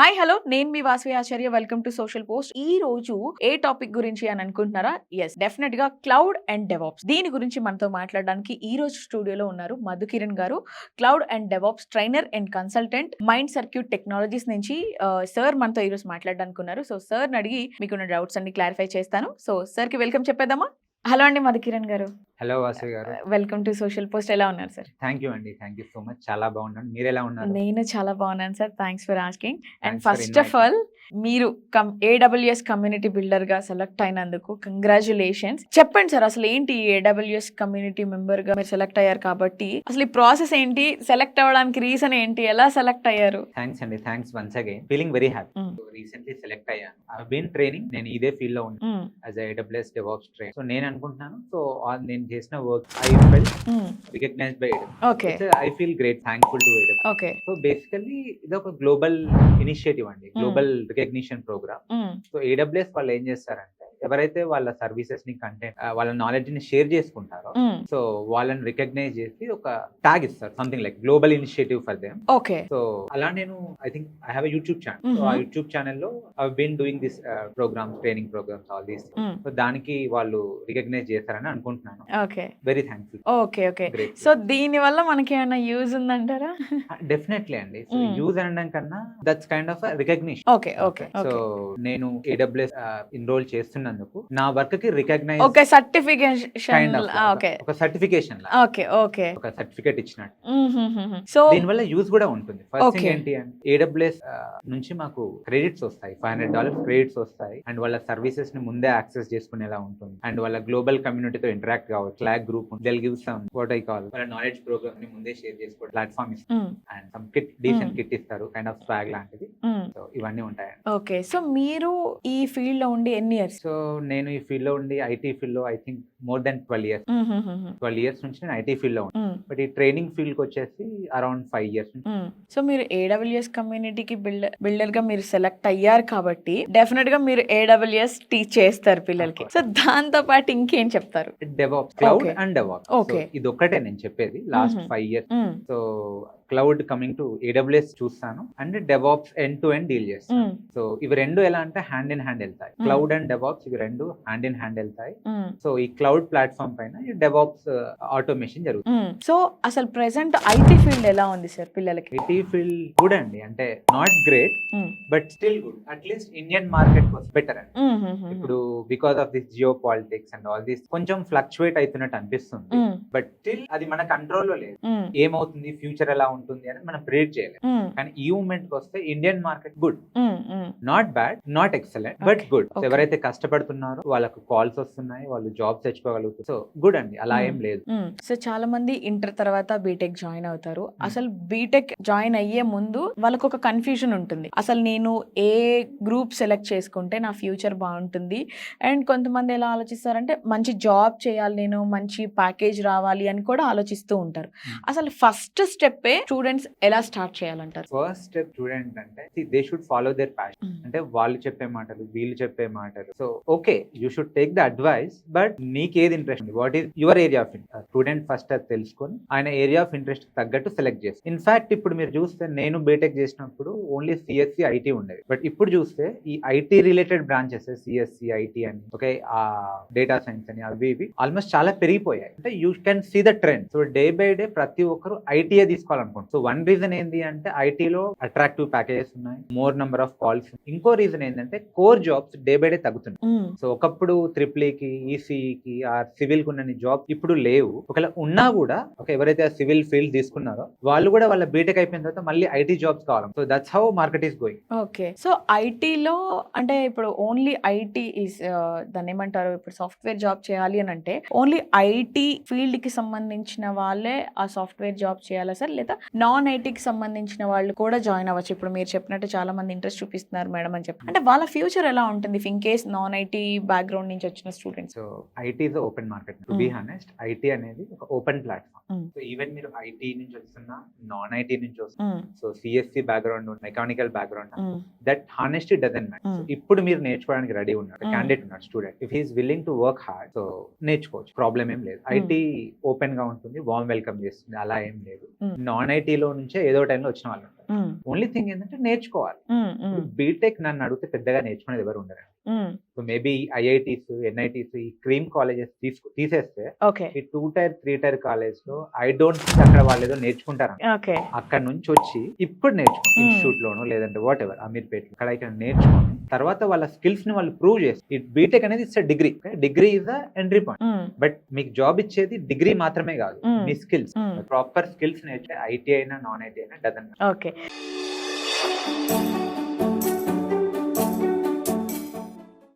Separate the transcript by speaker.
Speaker 1: Hi hello నేను మీ వాసవి ఆచార్య welcome to social post. ఈ రోజు ఏ టాపిక్ గురించి అని అనుకుంటున్నారా? ఎస్, డెఫినెట్ గా క్లౌడ్ అండ్ డెవాప్స్. దీని గురించి మనతో మాట్లాడడానికి ఈ రోజు స్టూడియోలో ఉన్నారు మధు కిరణ్ గారు, cloud and DevOps trainer and consultant, mind circuit technologies నుంచి. సార్ మనతో ఈ రోజు మాట్లాడడానికి ఉన్నారు. సో సార్ అడిగి మీకున్న డౌట్స్ అన్ని క్లారిఫై చేస్తాను. సో సార్ కి వెల్కమ్ చెప్పేద్దామా? హలో అండి మధు కిరణ్ గారు.
Speaker 2: హలో వాసవి గారు.
Speaker 1: Welcome to social post. ఎలా ఉన్నారు సార్?
Speaker 2: థ్యాంక్ యూ అండి, థ్యాంక్ యూ సో మచ్. చాలా బాగున్నాను, మీరు ఎలా ఉన్నారు?
Speaker 1: నేను చాలా బాగున్నాను sir, thanks for asking. And
Speaker 2: Thanks for
Speaker 1: first of all మీరు ఏడబ్ల్యూఎస్ కమ్యూనిటీ బిల్డర్ గా సెలెక్ట్ అయినందుకు కంగ్రాచులేషన్స్. చెప్పండి సార్, అసలు ఏంటి ఏడబ్ల్యూఎస్ కమ్యూనిటీ మెంబర్ గా మీరు సెలెక్ట్ అయ్యారు కాబట్టి అసలు ఈ ప్రాసెస్ ఏంటి, సెలెక్ట్ అవ్వడానికి రీజన్ ఏంటి, ఎలా సెలెక్ట్ అయ్యారు?
Speaker 2: థ్యాంక్స్ అండి, thanks once again. Feeling very happy. Recently select అయ్యాను. ఐ బీన్ ట్రైనింగ్, నేను ఇదే ఫీల్డ్ లో ఉన్నాను as AWS DevOps trainer. So నేను అనుకుంటున్నాను, సో నేను చేసిన work I felt recognised by AWS.
Speaker 1: Okay,
Speaker 2: I feel great, thankful to AWS.
Speaker 1: Okay.
Speaker 2: So basically ఇది ఒక గ్లోబల్ ఇనిషియేటివ్ అండి, global recognition programme. So AWS వాళ్ళు ఏం చేస్తారంటే, ఎవరైతే వాళ్ళ సర్వీసెస్ ని కంటెంట్ వాళ్ళ నాలెడ్జ్ ని షేర్ చేసుకుంటారో సో వాళ్ళని రికగ్నైజ్ చేసి ఒక ట్యాగ్ ఇస్తారు, something like global initiative for them.
Speaker 1: Okay.
Speaker 2: So అలా నేను I think I have YouTube channel. So ఆ యూట్యూబ్ ఛానల్లో I been doing this programmes, training programmes, all these. So దానికి వాళ్ళు రికగ్నైజ్ చేస్తారని అనుకుంటున్నాను.
Speaker 1: Okay,
Speaker 2: very thankful.
Speaker 1: Okay, okay. So దీని వల్ల మనకి ఏమైనా యూజ్ ఉందంటారా?
Speaker 2: డెఫినెట్లీ అండి. సో యూజ్ అనడం కన్నా that's kind of recognition.
Speaker 1: Okay, okay.
Speaker 2: So నేను AWS ఎన్రోల్ చేస్తున్నందుకు నా వర్క్ కి రికగ్నైజ్
Speaker 1: ఓకే, సర్టిఫికేషన్. ఓకే,
Speaker 2: ఒక సర్టిఫికేషన్,
Speaker 1: ఓకే, ఓకే.
Speaker 2: ఒక సర్టిఫికేట్ ఇచ్చినట్టు.
Speaker 1: సో
Speaker 2: దీని వల్ల యూజ్ కూడా ఉంటుంది. ఫస్ట్ థింగ్ ఏంటి అంటే, AWS నుంచి మాకు క్రెడిట్స్ వస్తాయి, $500 క్రెడిట్స్ వస్తాయి. అండ్ వాళ్ళ సర్వీసెస్ ని ముందే యాక్సెస్ చేసుకునేలా ఉంటుంది. అండ్ వాళ్ళ గ్లోబల్ కమ్యూనిటీతో ఇంటరాక్ట్ కావచ్చు. Slack group they'll give some what I call వాళ్ళ నాలెడ్జ్ ప్రోగ్రామ్ ని ముందే షేర్ చేసుకోవడం ప్లాట్ఫామ్ ఇస్తారు. And some kit, decent kit ఇస్తారు, కైండ్ ఆఫ్ స్వాగ్ లాంటిది. సో ఇవన్నీ ఉంటాయి.
Speaker 1: ఓకే. సో మీరు ఈ ఫీల్డ్ లో ఉండి ఎన్ని ఇయర్స్?
Speaker 2: సో నేను ఈ ఫీల్డ్ లో ఉండి ఐటీ ఫీల్డ్ లో I think more than 12 years. 12 years నుంచి నేను ఐటీ ఫీల్డ్ లో ఉన్నాను. బట్ ఈ ట్రైనింగ్ ఫీల్డ్ కి వచ్చేసి అరౌండ్ 5 years.
Speaker 1: సో మీరు AWS కమ్యూనిటీకి బిల్డర్ గా మీరు సెలెక్ట్ అయ్యారు కాబట్టి డెఫినెట్ గా మీరు AWS టీచ్ చేస్తారు పిల్లలకి. సో దాంతో పాటు ఇంకేం చెప్తారు?
Speaker 2: DevOps, cloud and DevOps.
Speaker 1: Okay,
Speaker 2: ఇది ఒక్కటే నేను చెప్పేది last 5 years. So cloud coming to AWS చూస్తాను, and DevOps end to end deal చేస్తాను. సో ఇవి రెండు ఎలా అంటే హ్యాండ్ ఇన్ హ్యాండ్ వెళ్తాయి. క్లౌడ్ అండ్ డెవాప్స్ ఇవి రెండు హ్యాండ్ ఇన్ హ్యాండ్ వెళ్తాయి. సో ఈ క్లౌడ్ ప్లాట్ఫామ్ పైన ఈ డెవాప్స్ ఆటోమేషన్ జరుగుతుంది.
Speaker 1: సో అసలు ప్రెసెంట్ ఐటీ ఫీల్డ్ ఎలా ఉంది సార్ పిల్లలకి?
Speaker 2: ఐటీ ఫీల్డ్ గుడ్ అండి, అంటే not great but still good. At least Indian market was better అండి. ఇప్పుడు because of this geo politics and all this కొంచెం ఫ్లక్చువేట్ అవుతున్నట్టు అనిపిస్తుంది. బట్ స్టిల్ అది మన కంట్రోల్లో లేదు. ఏమవుతుంది, ఫ్యూచర్ ఎలా ఉంటుంది అని మనం ప్రిడిక్ట్ చేయలేదు. కానీ ఈ మూమెంట్ కి వస్తే Indian market good, not bad, not excellent, but good. ఎవరైతే కష్టపడుతున్నారో వాళ్ళకు కాల్స్ వస్తున్నాయి, వాళ్ళు జాబ్ తెచ్చుకోగలుగుతారు. సో గుడ్ అండి, అలా ఏం లేదు.
Speaker 1: సో చాలా మంది ఇంటర్ తర్వాత బీటెక్ జాయిన్ అవుతారు. అసలు బీటెక్ జాయిన్ అయ్యే ముందు వాళ్ళకు ఒక కన్ఫ్యూజన్ ఉంటుంది, అసలు నేను ఏ గ్రూప్ సెలెక్ట్ చేసుకుంటే నా ఫ్యూచర్ బాగుంటుంది. అండ్ కొంతమంది ఎలా ఆలోచిస్తారంటే మంచి జాబ్ చేయాలి, నేను మంచి ప్యాకేజ్ రావాలి అని కూడా ఆలోచిస్తూ ఉంటారు. అసలు ఫస్ట్ స్టెప్ స్టూడెంట్స్ ఎలా స్టార్ట్ చేయాలంటారు?
Speaker 2: ఫస్ట్ స్టెప్ స్టూడెంట్ అంటే they should follow their passion. అంటే వాళ్ళు చెప్పే మాటలు, వీళ్ళు చెప్పే మాటలు. So okay, you should take the advice, but నీకు ఏది ఇంట్రెస్ట్ ఉంది, what is your area of interest. Student first అది తెలుసుకొని ఆయన ఏరియా ఆఫ్ ఇంట్రెస్ట్ తగ్గట్టు సెలెక్ట్ చేస్తాను. ఇన్ఫాక్ట్ ఇప్పుడు మీరు చూస్తే నేను బీటెక్ చేసినప్పుడు ఓన్లీ CSC IT ఉండేది. బట్ ఇప్పుడు చూస్తే ఈ IT related branches CSC IT అని, ఓకే, ఆ డేటా సైన్స్ అని, అవి ఇవి ఆల్మోస్ట్ చాలా పెరిగిపోయాయి. అంటే you can see the trend. So day by day ప్రతి ఒక్కరు ITఏ తీసుకోవాలనుకుంటున్నారు. సో వన్ రీజన్ ఏంటి అంటే ఐటీలో అట్రాక్టివ్ ప్యాకేజెస్ ఉన్నాయి, మోర్ నెంబర్ ఆఫ్ కాల్స్. ఇంకో రీజన్ ఏంటంటే core jobs day by day తగ్గుతున్నాయి. సో ఒకప్పుడు EEE ECEకి సివిల్ కి ఉన్న జాబ్ ఇప్పుడు లేవు. ఒకవేళ ఉన్నా కూడా ఎవరైతే సివిల్ ఫీల్డ్ తీసుకున్నారో వాళ్ళు కూడా వాళ్ళ బీటెక్ అయిపోయిన తర్వాత మళ్ళీ IT జాబ్స్ కావాలి. So that's how market is going.
Speaker 1: Okay. So ఐటీలో అంటే ఇప్పుడు ఓన్లీ ఐటీ ఈస్ దాన్ని ఏమంటారు, ఇప్పుడు సాఫ్ట్వేర్ జాబ్ చేయాలి అని అంటే ఓన్లీ IT ఫీల్డ్ కి సంబంధించిన వాళ్ళే ఆ సాఫ్ట్వేర్ జాబ్ చేయాలా సార్, లేదా నాన్ ఐటీకి సంబంధించిన వాళ్ళు కూడా జాయిన్ అవ్వచ్చు? ఇప్పుడు మీరు చెప్పినట్టు చాలా మంది ఇంట్రెస్ట్ చూపిస్తున్నారు మేడం అని చెప్పి, అంటే వాళ్ళ ఫ్యూచర్ ఎలా ఉంటుంది in case non IT background నుంచి వచ్చిన students?
Speaker 2: So IT is open market. To be honest, IT అనేది ఒక ఓపెన్ ప్లాట్ఫామ్. సో ఈవెన్ మీరు ఐటీ నుంచి వస్తున్నా, నాన్ ఐటీ నుంచి వస్తున్నా, so CSC background, mechanical background, that honesty doesn't matter. ఇప్పుడు మీరు నేర్చుకోవడానికి రెడీ ఉన్నారు, క్యాండిడేట్ ఉన్నారు, student, if he's willing to work hard, so నేర్చుకోవచ్చు, ప్రాబ్లం ఏం లేదు. ఐటీ ఓపెన్ గా ఉంటుంది, వార్మ్ వెల్కమ్ చేస్తుంది, అలా ఏం లేదు. నాన్ ఐటీలో నుంచే ఏదో టైంలో వచ్చిన వాళ్ళు ఓన్లీ థింగ్ ఏంటంటే నేర్చుకోవాలి. బీటెక్ నన్ను అడిగితే పెద్దగా నేర్చుకునేది ఎవరు ఉండరు. సో మేబీ ఐఐటీస్, ఎన్ఐటీస్, ఈ క్రీమ్ కాలేజెస్ తీసేస్తే
Speaker 1: ఓకే.
Speaker 2: ఈ 2 టైర్ 3 టైర్ కాలేజ్ లో ఐ డోంట్ థింక్ అక్కడ వాళ్ళు ఏదో నేర్చుకుంటారు.
Speaker 1: ఓకే.
Speaker 2: అక్కడ నుంచి వచ్చి ఇప్పుడు నేర్చుకో ఇన్స్టిట్యూట్ లోను లేదంటే వాట్ ఎవర్ అమీర్పేట ఇక్కడ నేర్చుకుని తర్వాత వాళ్ళ స్కిల్స్ ని వాళ్ళు ప్రూవ్ చేసి ఈ బీటెక్ అనేది it's degree. Degree is the entry point. But మీకు జాబ్ ఇచ్చేది డిగ్రీ మాత్రమే కాదు, మీ స్కిల్స్. ప్రాపర్ స్కిల్స్ నేర్చే ఐటీ అయినా నాన్ ఐటీ అయినా డజన్.
Speaker 1: ఓకే.